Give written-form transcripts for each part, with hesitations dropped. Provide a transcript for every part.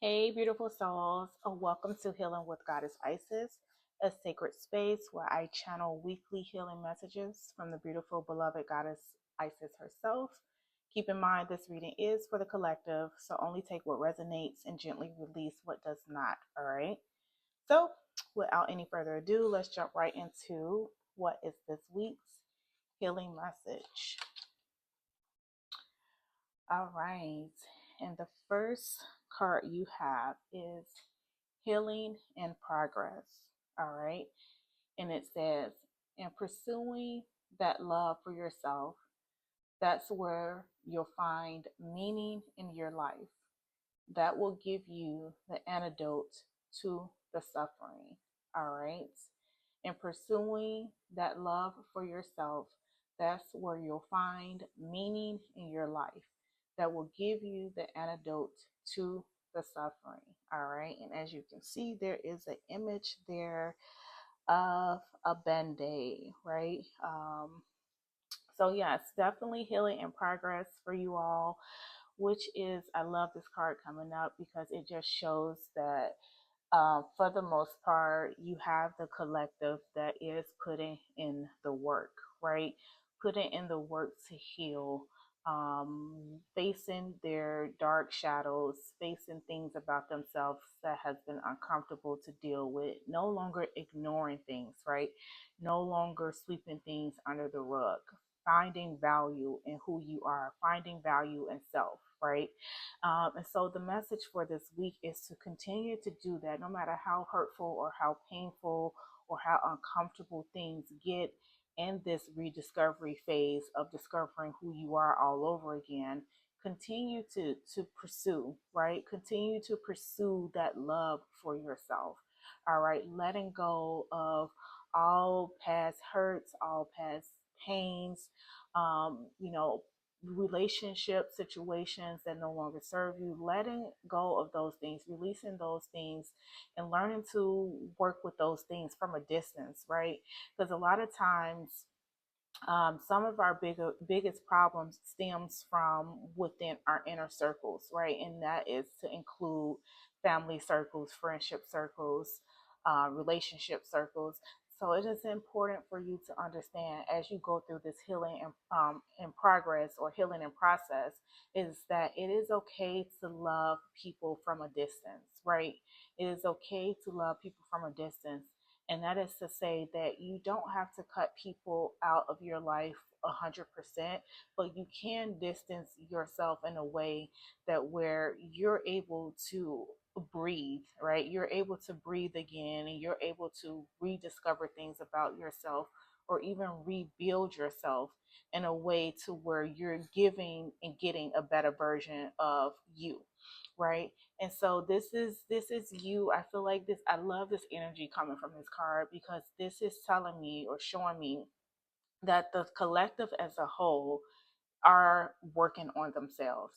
Hey, beautiful souls. Welcome to Healing with Goddess Isis, a sacred space where I channel weekly healing messages from the beautiful, beloved Goddess Isis herself. Keep in mind, this reading is for the collective, so only take what resonates and gently release what does not. All right. So, without any further ado, let's jump right into what is this week's healing message. All right. And the first card you have is Healing in Progress. All right. And it says, in pursuing that love for yourself, that's where you'll find meaning in your life. That will give you the antidote to the suffering. All right. In pursuing that love for yourself, that's where you'll find meaning in your life that will give you the antidote to the suffering. All right. And as you can see, there is an image there of a band-aid, right? So yes, definitely healing in progress for you all, which is, I love this card coming up because it just shows that for the most part, you have the collective that is putting in the work, right? Putting in the work to heal, facing their dark shadows, facing things about themselves that has been uncomfortable to deal with, no longer ignoring things, right? No longer sweeping things under the rug, finding value in who you are, finding value in self, right? And so the message for this week is to continue to do that no matter how hurtful or how painful or how uncomfortable things get in this rediscovery phase of discovering who you are all over again. Continue to pursue, right? Continue to pursue that love for yourself. All right, letting go of all past hurts, all past pains, you know, relationship situations that no longer serve you, letting go of those things, releasing those things, and learning to work with those things from a distance, right? Because a lot of times, some of our biggest problems stems from within our inner circles, right? And that is to include family circles, friendship circles, relationship circles. So it is important for you to understand as you go through this healing in progress or healing in process, is that it is okay to love people from a distance, right? It is okay to love people from a distance, and that is to say that you don't have to cut people out of your life 100%, but you can distance yourself in a way that where you're able to breathe, right? You're able to breathe again, and you're able to rediscover things about yourself or even rebuild yourself in a way to where you're giving and getting a better version of you, right? And so this is you. I feel like this, I love this energy coming from this card because this is telling me or showing me that the collective as a whole are working on themselves,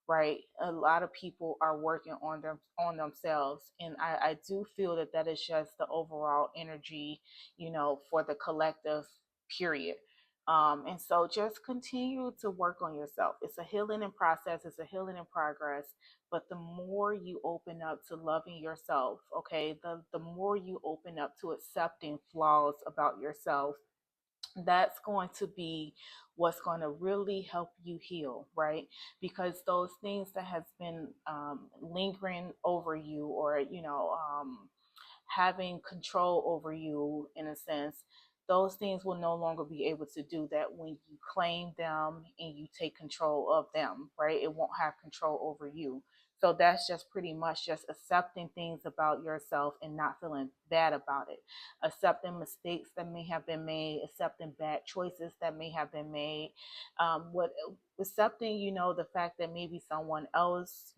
right? A lot of people are working on themselves, and I do feel that that is just the overall energy, for the collective, period. And so just continue to work on yourself. It's a healing in process, it's a healing in progress. But the more you open up to loving yourself, okay, the more you open up to accepting flaws about yourself, that's going to be what's going to really help you heal, right? Because those things that has been lingering over you, or having control over you in a sense, those things will no longer be able to do that when you claim them and you take control of them, right? It won't have control over you. So that's just pretty much just accepting things about yourself and not feeling bad about it. Accepting mistakes that may have been made, accepting bad choices that may have been made. What accepting, the fact that maybe someone else,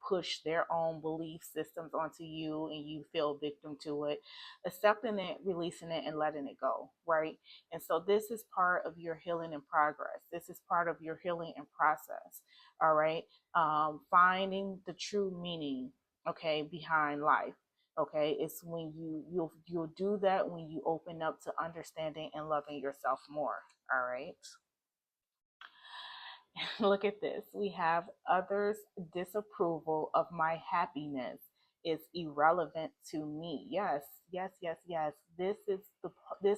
pushed their own belief systems onto you and you feel victim to it, accepting it, releasing it, and letting it go, right? And so this is part of your healing in progress. This is part of your healing in process, all right? Finding the true meaning, okay, behind life. Okay, it's when you'll do that when you open up to understanding and loving yourself more. All right. Look at this. We have others' disapproval of my happiness is irrelevant to me. Yes, yes, yes, yes. This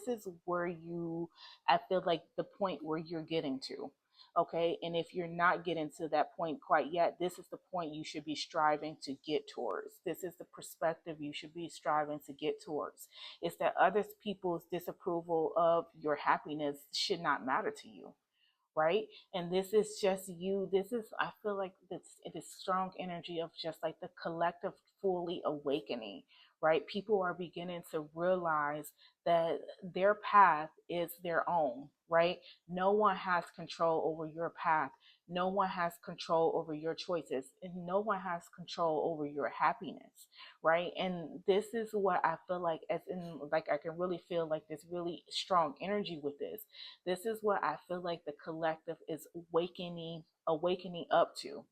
is where you, I feel like the point where you're getting to. Okay, and if you're not getting to that point quite yet, this is the point you should be striving to get towards. This is the perspective you should be striving to get towards. It's that other people's disapproval of your happiness should not matter to you, right? And this is just you. This is, I feel like this, it is strong energy of just like the collective fully awakening, right? People are beginning to realize that their path is their own, right? No one has control over your path. No one has control over your choices, and no one has control over your happiness, right? And this is what I feel like, as in, like, I can really feel like this really strong energy with this. This is what I feel like the collective is awakening up to.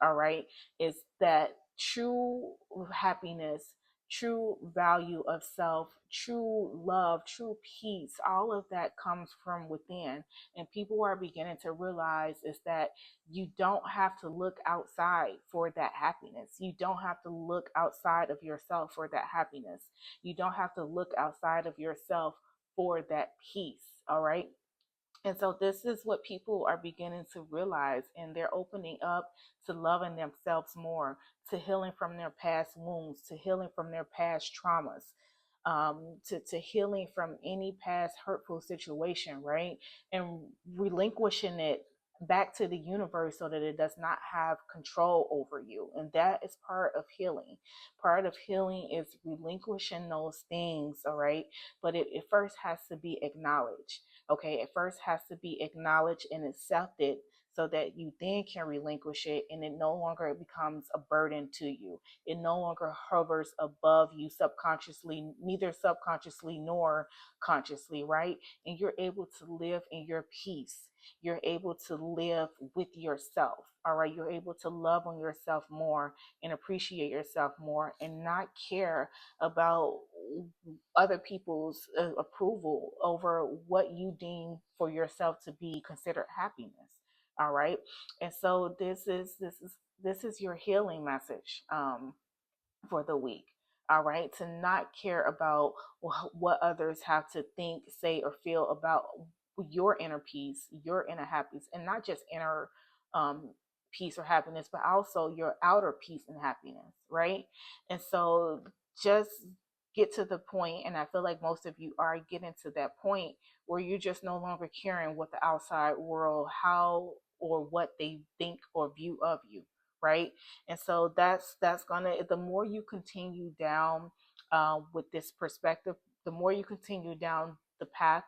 All right. Is that true happiness, true value of self, true love, true peace, all of that comes from within. And people are beginning to realize is that you don't have to look outside for that happiness. You don't have to look outside of yourself for that happiness. You don't have to look outside of yourself for that peace. All right. And so this is what people are beginning to realize, and they're opening up to loving themselves more, to healing from their past wounds, to healing from their past traumas, to healing from any past hurtful situation, right? And relinquishing it back to the universe so that it does not have control over you. And that is part of healing. Part of healing is relinquishing those things, all right? But it first has to be acknowledged. Okay, it first has to be acknowledged and accepted so that you then can relinquish it, and it no longer becomes a burden to you. It no longer hovers above you subconsciously, neither subconsciously nor consciously, right? And you're able to live in your peace. You're able to live with yourself. All right. You're able to love on yourself more and appreciate yourself more and not care about other people's approval over what you deem for yourself to be considered happiness. All right. And so this is your healing message for the week. All right. To not care about what others have to think, say, or feel about your inner peace, your inner happiness, and not just inner peace or happiness, but also your outer peace and happiness. Right. And so just get to the point, and I feel like most of you are getting to that point where you're just no longer caring what the outside world, how or what they think or view of you, right? And so that's gonna, the more you continue down with this perspective, the more you continue down the path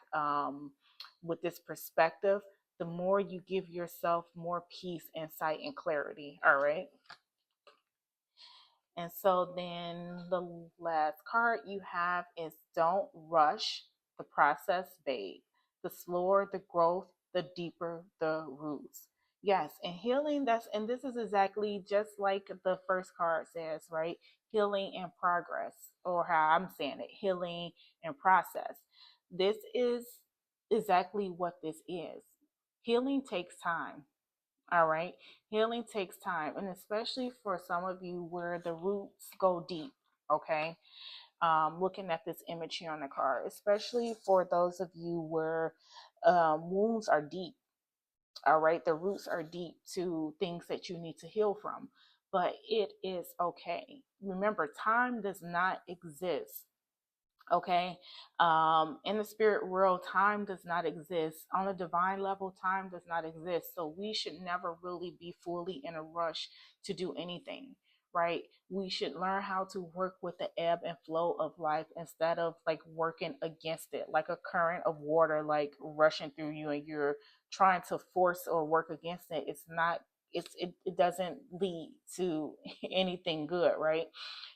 with this perspective, the more you give yourself more peace, insight, and clarity. All right. And so then the last card you have is don't rush the process, babe. The slower the growth, the deeper the roots. Yes, and healing, that's, and this is exactly just like the first card says, right? Healing and progress, or how I'm saying it, healing and process. This is exactly what this is. Healing takes time. All right. Healing takes time, and especially for some of you where the roots go deep. Okay. Looking at this image here on the card, especially for those of you where wounds are deep. All right. The roots are deep to things that you need to heal from, but it is okay. Remember, time does not exist. Okay. In the spirit world, time does not exist. On a divine level, time does not exist. So we should never really be fully in a rush to do anything, right? We should learn how to work with the ebb and flow of life instead of like working against it, like a current of water like rushing through you, and you're trying to force or work against it. It's not, it doesn't lead to anything good, right?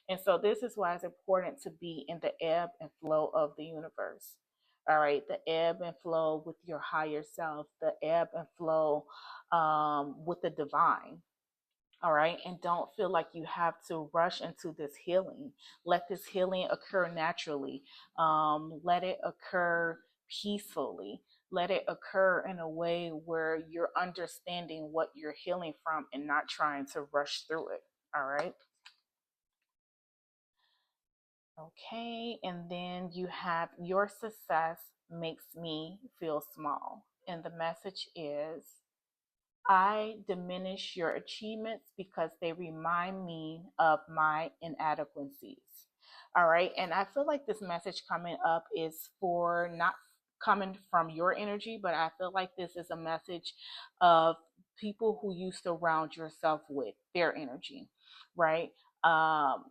And so this is why it's important to be in the ebb and flow of the universe. All right, the ebb and flow with your higher self, the ebb and flow with the divine. All right, and don't feel like you have to rush into this healing. Let this healing occur naturally. Let it occur peacefully. Let it occur in a way where you're understanding what you're healing from and not trying to rush through it. All right. Okay. And then you have your success makes me feel small. And the message is I diminish your achievements because they remind me of my inadequacies. All right. And I feel like this message coming up is for not coming from your energy, but I feel like this is a message of people who you surround yourself with, their energy, right? Um,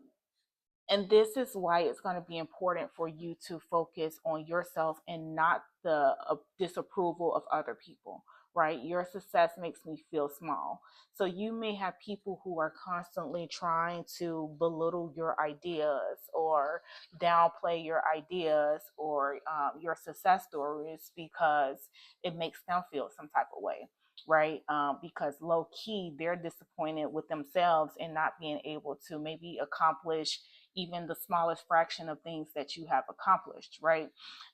and this is why it's going to be important for you to focus on yourself and not the disapproval of other people, right? Your success makes me feel small. So you may have people who are constantly trying to belittle your ideas or downplay your ideas or your success stories because it makes them feel some type of way, right? Because low key, they're disappointed with themselves and not being able to maybe accomplish even the smallest fraction of things that you have accomplished, right?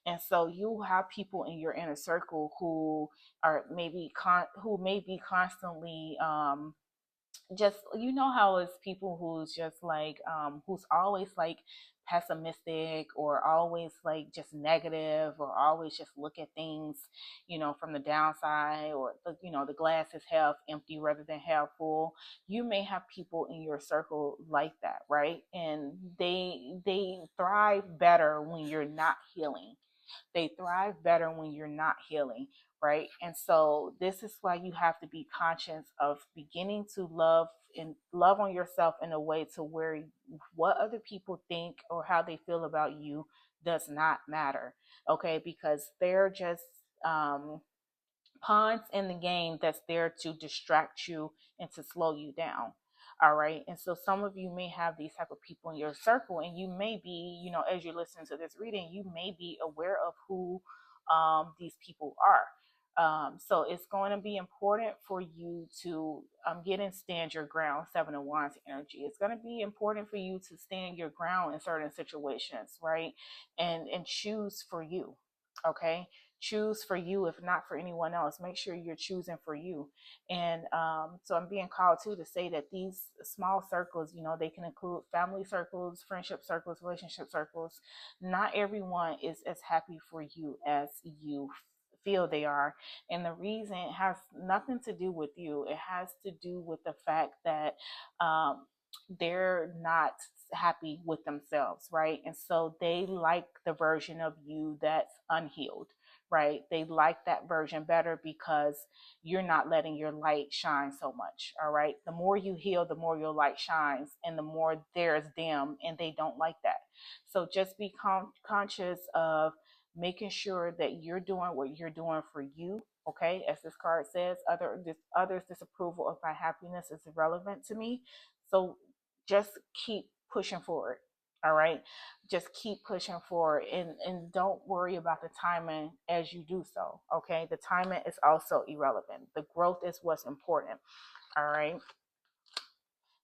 And so you have people in your inner circle who are maybe who may be constantly just, you know how it's people who's just like who's always like pessimistic or always like just negative or always just look at things, you know, from the downside, or the, you know, the glass is half empty rather than half full. You may have people in your circle like that, right? And they thrive better when you're not healing. They thrive better when you're not healing, right? And so this is why you have to be conscious of beginning to love and love on yourself in a way to where what other people think or how they feel about you does not matter. Okay, because they're just pawns in the game that's there to distract you and to slow you down. All right. And so some of you may have these type of people in your circle, and you may be, you know, as you're listening to this reading, you may be aware of who these people are. So it's going to be important for you to get and stand your ground. Seven of Wands energy. It's going to be important for you to stand your ground in certain situations, right? And choose for you. Okay, choose for you, if not for anyone else. Make sure you're choosing for you. And so I'm being called too to say that these small circles, you know, they can include family circles, friendship circles, relationship circles. Not everyone is as happy for you as you feel they are. And the reason has nothing to do with you. It has to do with the fact that they're not happy with themselves, right? And so they like the version of you that's unhealed, right? They like that version better because you're not letting your light shine so much, all right? The more you heal, the more your light shines, and the more there's them, and they don't like that. So just be conscious of making sure that you're doing what you're doing for you. Okay, as this card says, others disapproval of my happiness is irrelevant to me. So just keep pushing forward. All right, just keep pushing forward, and don't worry about the timing as you do so. Okay, the timing is also irrelevant. The growth is what's important. All right.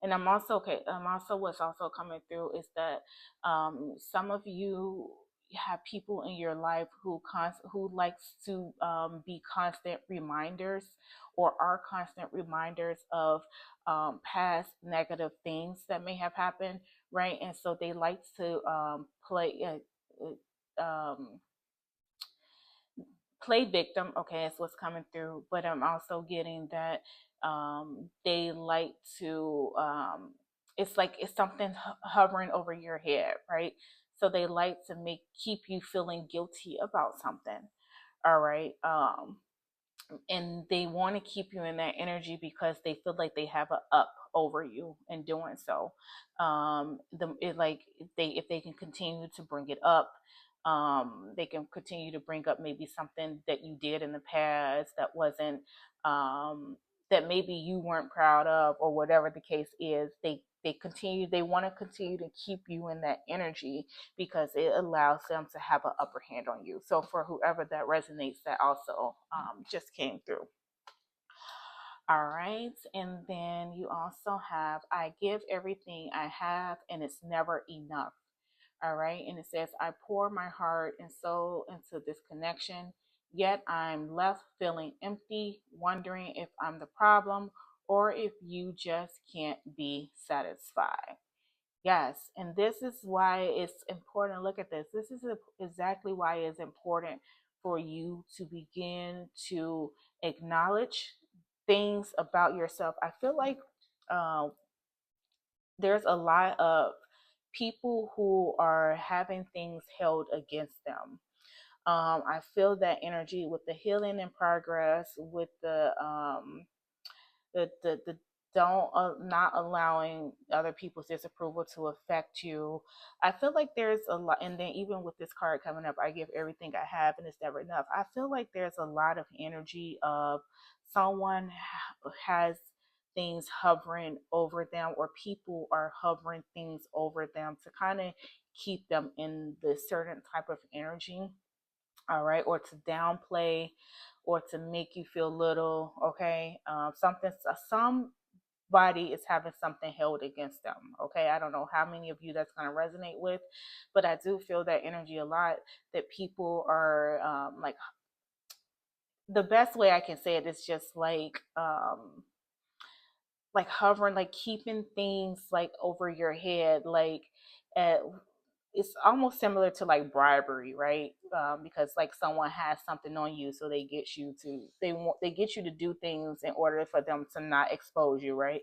And I'm also okay. I'm also what's also coming through is that some of you have people in your life who likes to be constant reminders or are constant reminders of past negative things that may have happened, right? And so they like to play victim. Okay, that's what's coming through. But I'm also getting that they like to it's like it's something hovering over your head, right? So they like to make keep you feeling guilty about something. All right. And they want to keep you in that energy because they feel like they have a up over you in doing so. Like if they can continue to bring it up, they can continue to bring up maybe something that you did in the past that wasn't um, that maybe you weren't proud of, or whatever the case is. They want to continue to keep you in that energy because it allows them to have an upper hand on you. So for whoever that resonates, that also just came through. All right. And then you also have, I give everything I have and it's never enough. All right. And it says, I pour my heart and soul into this connection yet I'm left feeling empty, wondering if I'm the problem or if you just can't be satisfied. Yes, and this is why it's important. Look at this. This is exactly why it's important for you to begin to acknowledge things about yourself. I feel like uh, there's a lot of people who are having things held against them. I feel that energy with the healing in progress, with the don't not allowing other people's disapproval to affect you. I feel like there's a lot, and then even with this card coming up, I give everything I have, and it's never enough. I feel like there's a lot of energy of someone has things hovering over them, or people are hovering things over them to kind of keep them in this certain type of energy, all right, or to downplay or to make you feel little, okay. Somebody is having something held against them, okay. I don't know how many of you that's going to resonate with, but I do feel that energy a lot, that people are like, the best way I can say it is just like hovering, like keeping things like over your head, like at, it's almost similar to like bribery, right? Because like someone has something on you, so they get you to do things in order for them to not expose you, right?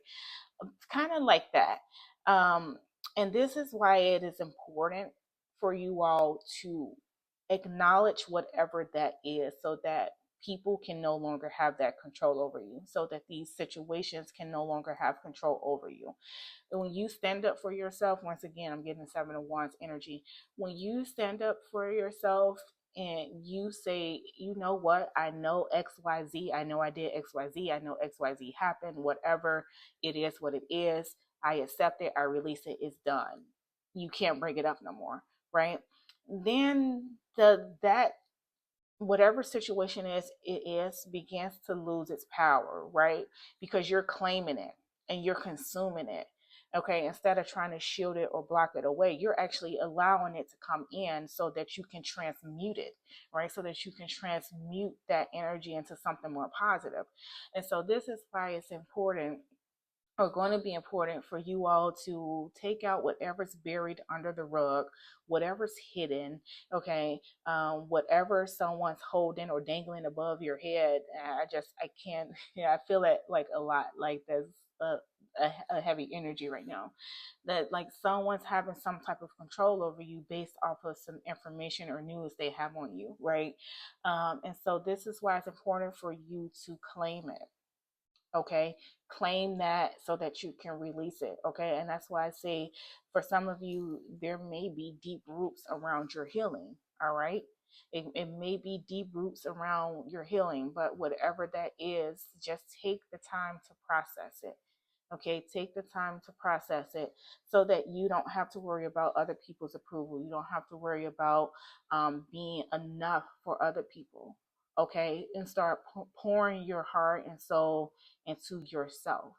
Kind of like that. Um, and this is why it is important for you all to acknowledge whatever that is, so that people can no longer have that control over you, so that these situations can no longer have control over you. And when you stand up for yourself, once again, I'm getting the Seven of Wands energy. When you stand up for yourself and you say, you know what, I know XYZ, I know I did XYZ, I know XYZ happened, whatever it is, what it is, I accept it, I release it, it's done. You can't bring it up no more, right? Then that whatever situation is it is begins to lose its power, right? Because you're claiming it and you're consuming it, okay. Instead of trying to shield it or block it away, you're actually allowing it to come in so that you can transmute it, right? So that you can transmute that energy into something more positive. And so this is why it's important, are going to be important for you all to take out whatever's buried under the rug, whatever's hidden, okay, whatever someone's holding or dangling above your head. I can't, yeah, I feel it like a lot, like there's a heavy energy right now, that like someone's having some type of control over you based off of some information or news they have on you, right? And so this is why it's important for you to claim it, okay. Claim that so that you can release it, okay. And that's why I say, for some of you, there may be deep roots around your healing, all right. It may be deep roots around your healing, but whatever that is, just take the time to process it, okay. Take the time to process it so that you don't have to worry about other people's approval. You don't have to worry about being enough for other people, okay. And start pouring your heart and soul into yourself,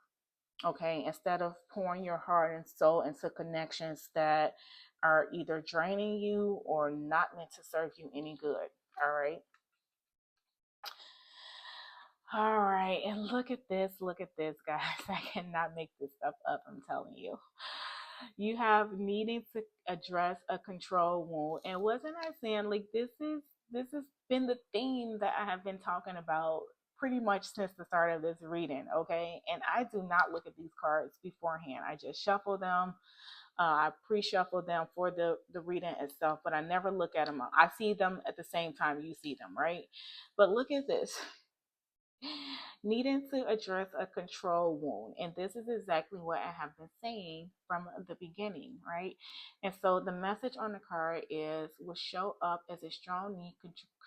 okay, instead of pouring your heart and soul into connections that are either draining you or not meant to serve you any good. All right. All right. And look at this, guys. I cannot make this stuff up, I'm telling you. You have needing to address a control wound. And wasn't I saying, like, this has been the theme that I have been talking about pretty much since the start of this reading, okay? And I do not look at these cards beforehand. I just shuffle them. I pre-shuffle them for the reading itself, but I never look at them. I see them at the same time you see them, right? But look at this. Needing to address a control wound. And this is exactly what I have been saying from the beginning, right? And so the message on the card is, will show up as a strong need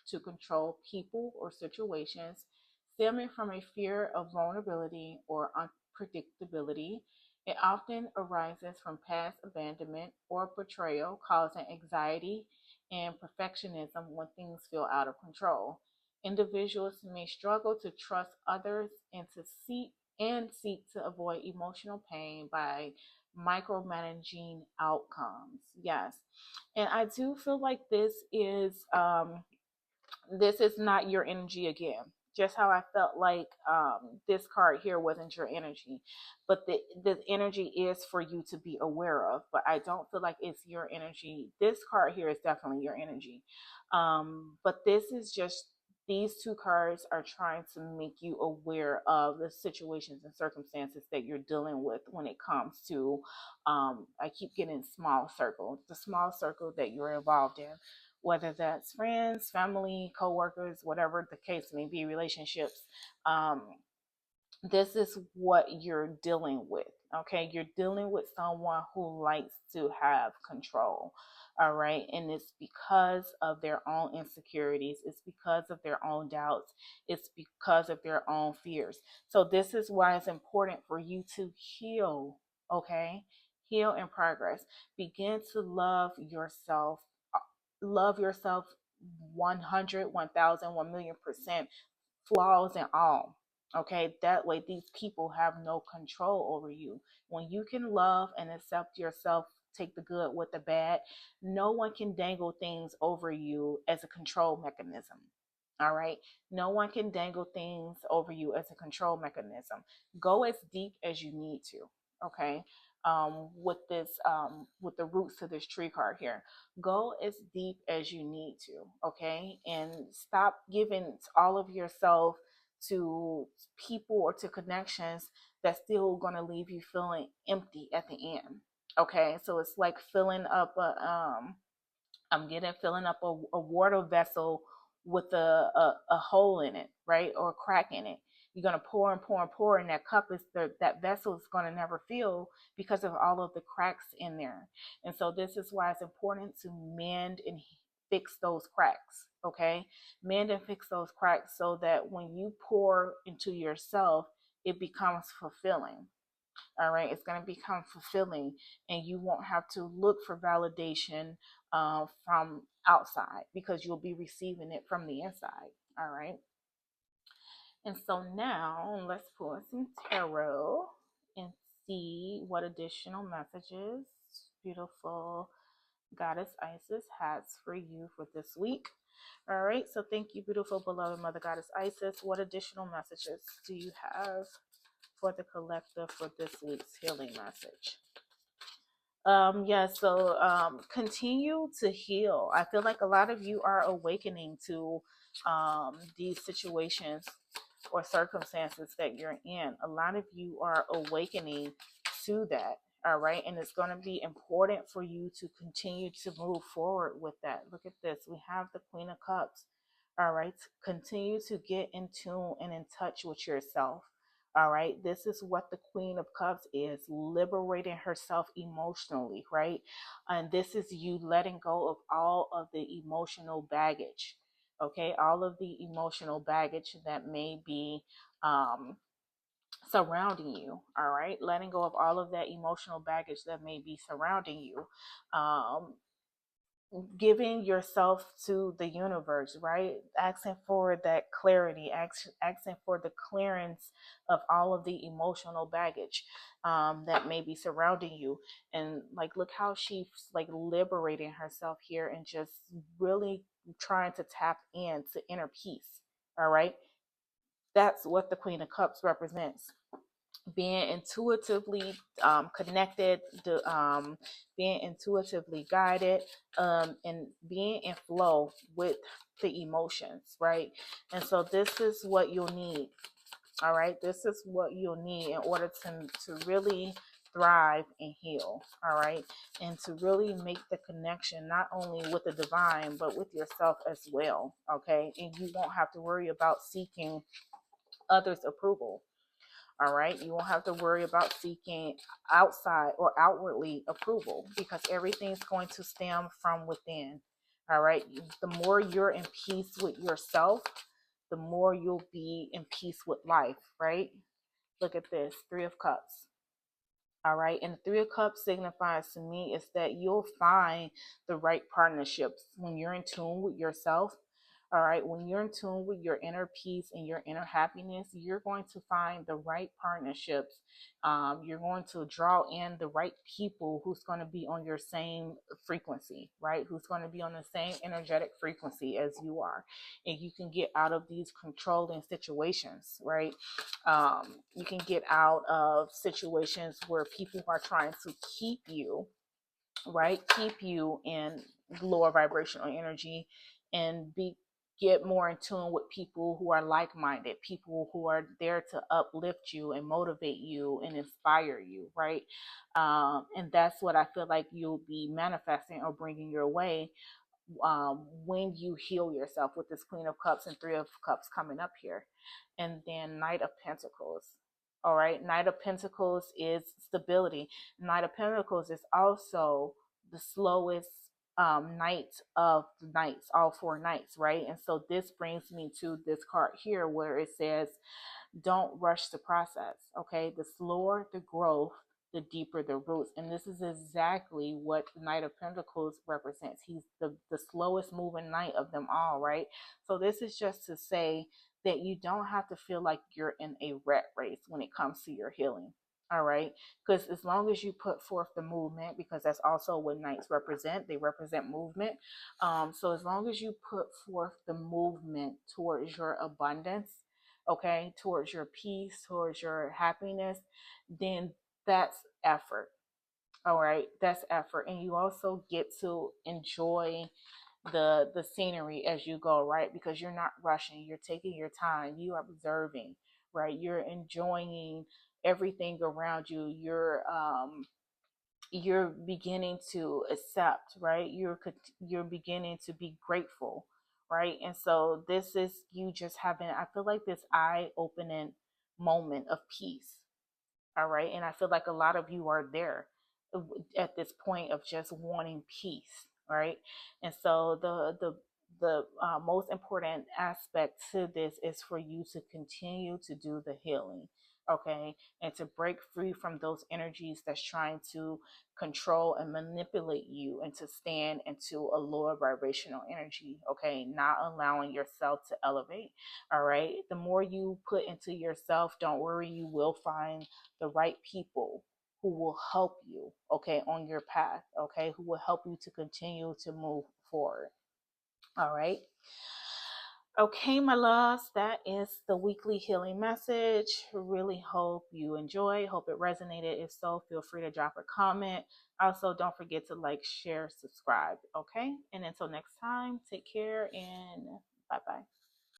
to control people or situations stemming from a fear of vulnerability or unpredictability. It often arises from past abandonment or betrayal, causing anxiety and perfectionism when things feel out of control. Individuals may struggle to trust others and seek to avoid emotional pain by micromanaging outcomes. Yes. And I do feel like this is This is not your energy again. Just how I felt like this card here wasn't your energy, but the energy is for you to be aware of. But I don't feel like it's your energy. This card here is definitely your energy, but this is just, these two cards are trying to make you aware of the situations and circumstances that you're dealing with when it comes to, I keep getting small circle, the small circle that you're involved in, whether that's friends, family, coworkers, whatever the case may be, relationships. Um, this is what you're dealing with. Okay, you're dealing with someone who likes to have control. All right, and it's because of their own insecurities, it's because of their own doubts, it's because of their own fears. So this is why it's important for you to heal. Okay, heal in progress. Begin to love yourself 100, 1,000, 1,000,000%, flaws and all. Okay, that way these people have no control over you. When you can love and accept yourself, take the good with the bad, no one can dangle things over you as a control mechanism. All right, no one can dangle things over you as a control mechanism. Go as deep as you need to. Okay, with this, with the roots to this tree card here, go as deep as you need to. Okay, and stop giving all of yourself to people or to connections that's still going to leave you feeling empty at the end. Okay, so it's like filling up a I'm getting filling up a water vessel with a hole in it, right, or a crack in it. You're gonna pour and pour and pour, and that cup is that vessel is gonna never fill because of all of the cracks in there. And so this is why it's important to mend and fix those cracks. Okay, mend and fix those cracks so that when you pour into yourself, it becomes fulfilling. All right, it's going to become fulfilling, and you won't have to look for validation from outside because you'll be receiving it from the inside. All right, and so now let's pull some tarot and see what additional messages beautiful Goddess Isis has for you for this week. All right, so thank you, beautiful beloved Mother Goddess Isis. What additional messages do you have for the collective for this week's healing message? Continue to heal. I feel like a lot of you are awakening to these situations or circumstances that you're in. A lot of you are awakening to that. All right, and it's going to be important for you to continue to move forward with that. Look at this, we have the Queen of Cups. All right, continue to get in tune and in touch with yourself. All right, this is what the Queen of Cups is, liberating herself emotionally, right? And this is you letting go of all of the emotional baggage, okay? All of the emotional baggage that may be surrounding you, all right? Letting go of all of that emotional baggage that may be surrounding you. Um, Giving yourself to the universe, right? Asking for that clarity, asking for the clearance of all of the emotional baggage that may be surrounding you. And like, look how she's like liberating herself here and just really trying to tap into inner peace. All right. That's what the Queen of Cups represents, being intuitively connected, being intuitively guided, and being in flow with the emotions, right? And so this is what you'll need. All right, this is what you'll need in order to really thrive and heal. All right, and to really make the connection not only with the divine but with yourself as well. Okay, and you won't have to worry about seeking others' approval. All right, you won't have to worry about seeking outside or outwardly approval because everything's going to stem from within. All right, the more you're in peace with yourself, the more you'll be in peace with life, right? Look at this, Three of Cups. All right, and the Three of Cups signifies to me is that you'll find the right partnerships when you're in tune with yourself. All right, when you're in tune with your inner peace and your inner happiness, you're going to find the right partnerships. You're going to draw in the right people who's going to be on your same frequency, right? Who's going to be on the same energetic frequency as you are. And you can get out of these controlling situations, right? You can get out of situations where people are trying to keep you, right? Keep you in lower vibrational energy and get more in tune with people who are like-minded, people who are there to uplift you and motivate you and inspire you, right? And that's what I feel like you'll be manifesting or bringing your way when you heal yourself with this Queen of Cups and Three of Cups coming up here. And then Knight of Pentacles. All right, Knight of Pentacles is stability. Knight of Pentacles is also the slowest knight of the knights, all four knights, right? And so this brings me to this card here where it says, don't rush the process. Okay, the slower the growth, the deeper the roots. And this is exactly what the Knight of Pentacles represents. He's the slowest moving knight of them all, right? So this is just to say that you don't have to feel like you're in a rat race when it comes to your healing. All right, because as long as you put forth the movement, because that's also what knights represent, they represent movement. So as long as you put forth the movement towards your abundance, okay, towards your peace, towards your happiness, then that's effort. All right, that's effort. And you also get to enjoy the scenery as you go, right? Because you're not rushing, you're taking your time, you are observing, right? You're enjoying everything around you. You're beginning to accept, right? You're beginning to be grateful, right? And so this is you just having, I feel like, this eye-opening moment of peace. All right, and I feel like a lot of you are there at this point of just wanting peace, right? And so the most important aspect to this is for you to continue to do the healing, okay, and to break free from those energies that's trying to control and manipulate you and to stand into a lower vibrational energy, okay, not allowing yourself to elevate. All right, the more you put into yourself, don't worry, you will find the right people who will help you, okay, on your path, okay, who will help you to continue to move forward. All right. Okay, my loves, that is the weekly healing message. Really hope you enjoy. Hope it resonated. If so, feel free to drop a comment. Also, don't forget to like, share, subscribe. Okay. And until next time, take care and bye bye.